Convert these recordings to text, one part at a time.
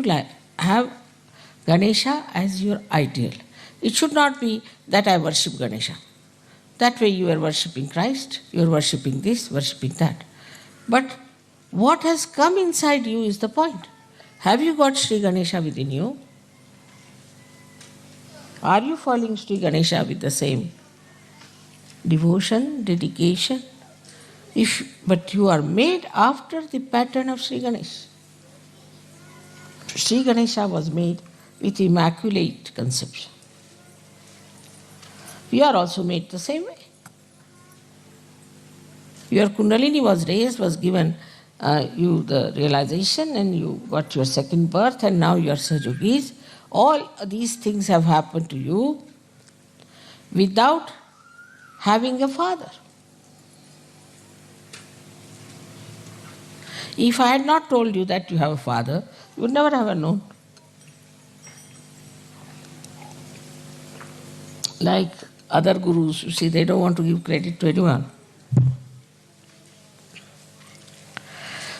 to have Ganesha as your ideal. It should not be that I worship Ganesha. That way you are worshipping Christ, you are worshipping this, worshipping that. But what has come inside you is the point. Have you got Sri Ganesha within you? Are you following Sri Ganesha with the same devotion, dedication? But you are made after the pattern of Sri Ganesha. Sri Ganesha was made with immaculate conception. You are also made the same way. Your Kundalini was raised, was given you the realization, and you got your second birth, and now you are Sahajogis. All these things have happened to you without having a father. If I had not told you that you have a father, you would never have known. Like other gurus, you see, they don't want to give credit to anyone.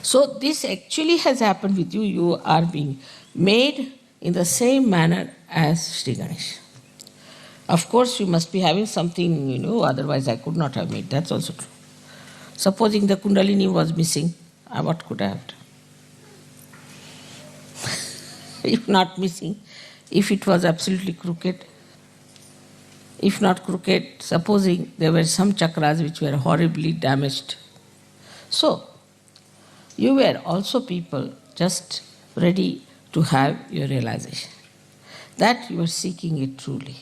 So this actually has happened with you. You are being made in the same manner as Sri Ganesha. Of course, you must be having something, otherwise I could not have made. That's also true. Supposing the Kundalini was missing, what could I have done? If not missing, if it was absolutely crooked, if not crooked, supposing there were some chakras which were horribly damaged. So, you were also people just ready to have your realization. That you were seeking it truly.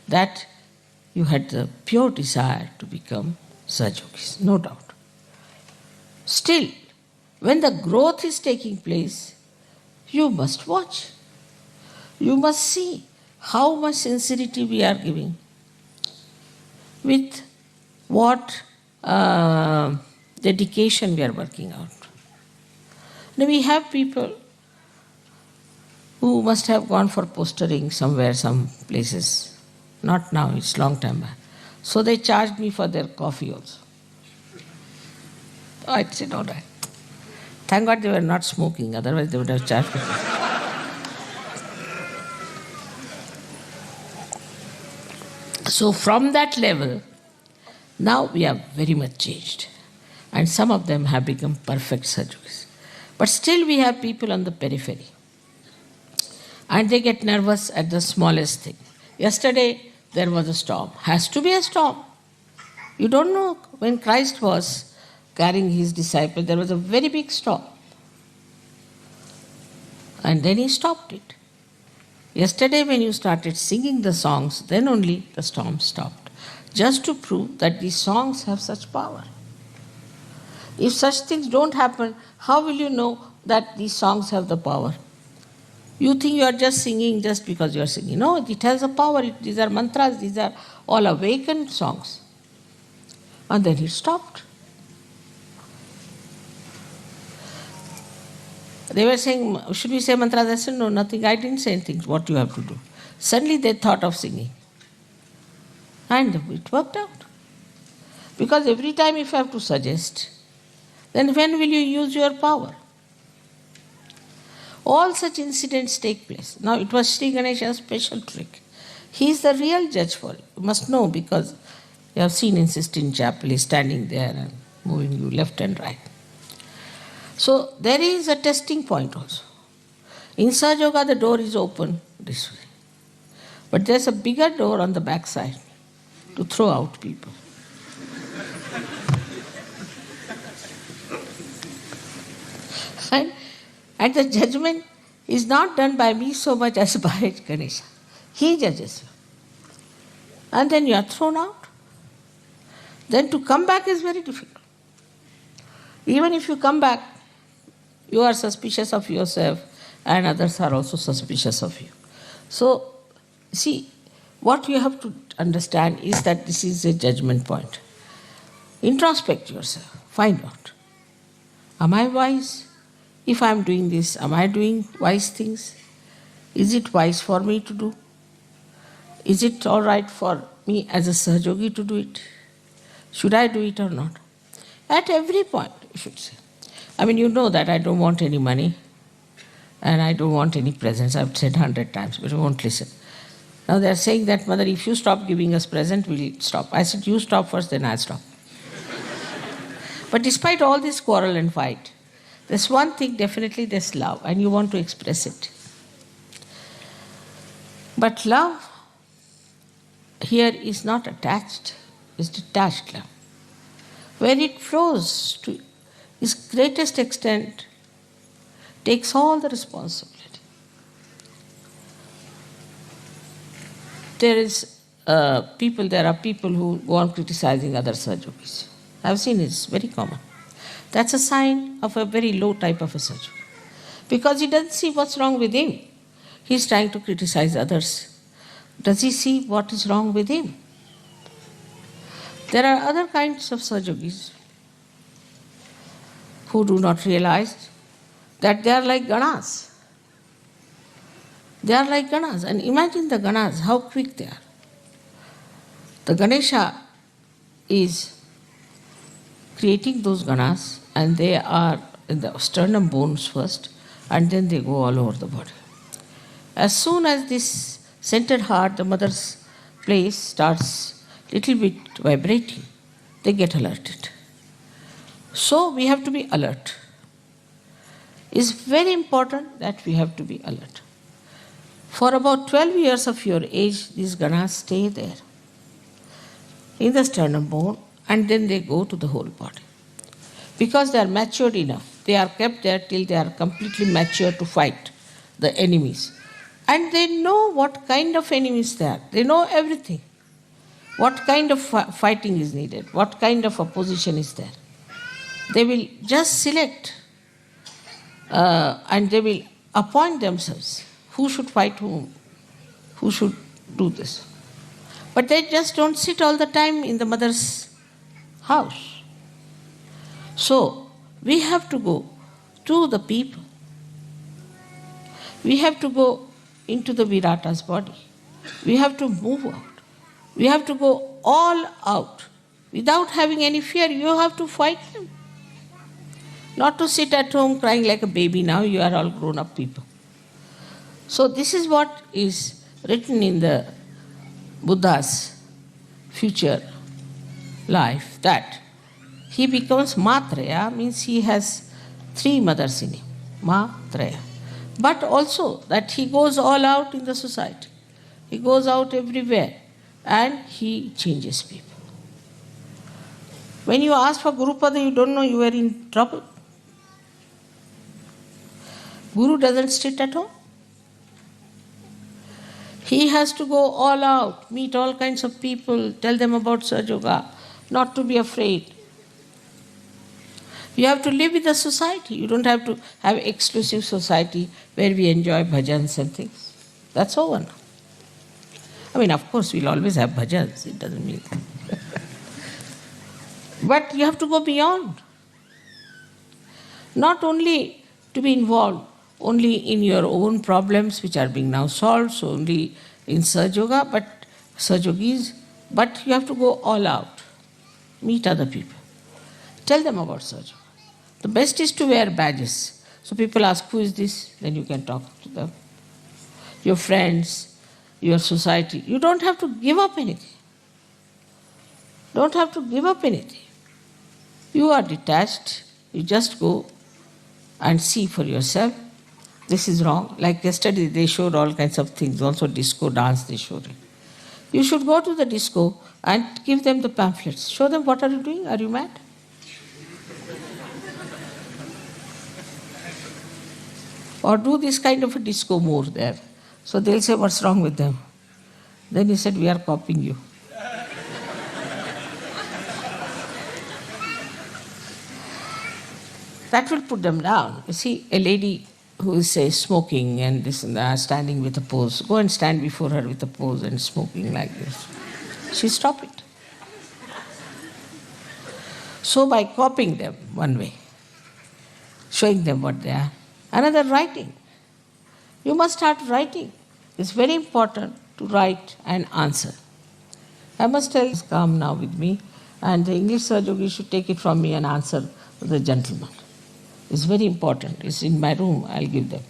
That you had the pure desire to become Sahajogis, no doubt. Still, when the growth is taking place, you must watch. You must see how much sincerity we are giving, with what dedication we are working out. Now we have people who must have gone for postering somewhere, some places. Not now, it's long time back. So they charged me for their coffee also. I said, all right. Thank God they were not smoking, otherwise they would have charged me. So from that level, now we are very much changed. And some of them have become perfect Sahajogis. But still we have people on the periphery. And they get nervous at the smallest thing. Yesterday there was a storm. Has to be a storm. You don't know, when Christ was carrying his disciples, there was a very big storm. And then he stopped it. Yesterday when you started singing the songs, then only the storm stopped. Just to prove that these songs have such power. If such things don't happen, how will you know that these songs have the power? You think you are just singing just because you are singing. No, it has a power. These are mantras, these are all awakened songs. And then it stopped. They were saying, should we say mantras? I said, no, nothing. I didn't say anything. What you have to do. Suddenly they thought of singing. And it worked out. Because every time if you have to suggest, then when will you use your power? All such incidents take place. Now it was Sri Ganesha's special trick. He is the real judge for it. You must know, because you have seen in Sistine Chapel, he is standing there and moving you left and right. So there is a testing point also. In Sahaja Yoga the door is open this way. But there's a bigger door on the back side to throw out people. And the judgment is not done by me so much as by Ganesha. He judges you. And then you are thrown out. Then to come back is very difficult. Even if you come back, you are suspicious of yourself and others are also suspicious of you. So, see, what you have to understand is that this is a judgment point. Introspect yourself. Find out. Am I wise? If I am doing this, am I doing wise things? Is it wise for me to do? Is it all right for me as a Sahajogi to do it? Should I do it or not? At every point, you should say. I mean, you know that I don't want any money. and I don't want any presents. I've said 100 times, but you won't listen. Now they're saying that, Mother, if you stop giving us present, we'll stop. I said, you stop first, then I'll stop. But despite all this quarrel and fight, there's one thing, definitely there's love, and you want to express it. But love here is not attached, it's detached love. Where it flows to its greatest extent, takes all the responsibility. There are people who go on criticizing other Sahajogis. I've seen it, it's very common. That's a sign of a very low type of a Sahajogi. Because he doesn't see what's wrong with him. He's trying to criticize others. Does he see what is wrong with him? There are other kinds of Sahajogis who do not realize that they are like Ganas. They are like Ganas. And imagine the Ganas, how quick they are. The Ganesha is creating those Ganas, and they are in the sternum bones first, and then they go all over the body. As soon as this centered heart, the mother's place, starts little bit vibrating, they get alerted. So we have to be alert. It's very important that we have to be alert. For about 12 years of your age, these Ganas stay there in the sternum bone, and then they go to the whole body. Because they are matured enough, they are kept there till they are completely mature to fight the enemies. And they know what kind of enemies they are. They know everything. What kind of fighting is needed, what kind of opposition is there. They will just select and they will appoint themselves who should fight whom, who should do this. But they just don't sit all the time in the mother's house. So, we have to go to the people. We have to go into the Virata's body. We have to move out. We have to go all out. Without having any fear, you have to fight them. Not to sit at home crying like a baby. Now you are all grown-up people. So this is what is written in the Buddha's future life, that he becomes Matraya, means he has 3 mothers in him, Matraya. But also that he goes all out in the society. He goes out everywhere and he changes people. When you ask for Gurupada, you don't know you are in trouble. Guru doesn't sit at home. He has to go all out, meet all kinds of people, tell them about Sahaja Yoga, not to be afraid. You have to live with the society. You don't have to have exclusive society where we enjoy bhajans and things. That's over now. I mean, of course, we'll always have bhajans. It doesn't mean that. But you have to go beyond. Not only to be involved only in your own problems which are being now solved, so only in Sahaja Yoga, but Sahajogis, but you have to go all out. Meet other people. Tell them about Sahaja Yoga. The best is to wear badges. So people ask, who is this? Then you can talk to them. Your friends, your society. You don't have to give up anything. Don't have to give up anything. You are detached. You just go and see for yourself. This is wrong. Like yesterday, they showed all kinds of things. Also disco dance, they showed it. You should go to the disco and give them the pamphlets. Show them, what are you doing? Are you mad? Or do this kind of a disco more there. So they'll say, what's wrong with them? Then he said, we are copying you. That will put them down. You see, a lady who is, say, smoking and this and that, standing with a pose, go and stand before her with a pose and smoking like this. She stop it. So by copying them one way, showing them what they are. Another, writing. You must start writing. It's very important to write and answer. I must tell you, come now with me, and the English Sahaja should take it from me and answer the gentleman. It's very important. It's in my room, I'll give them.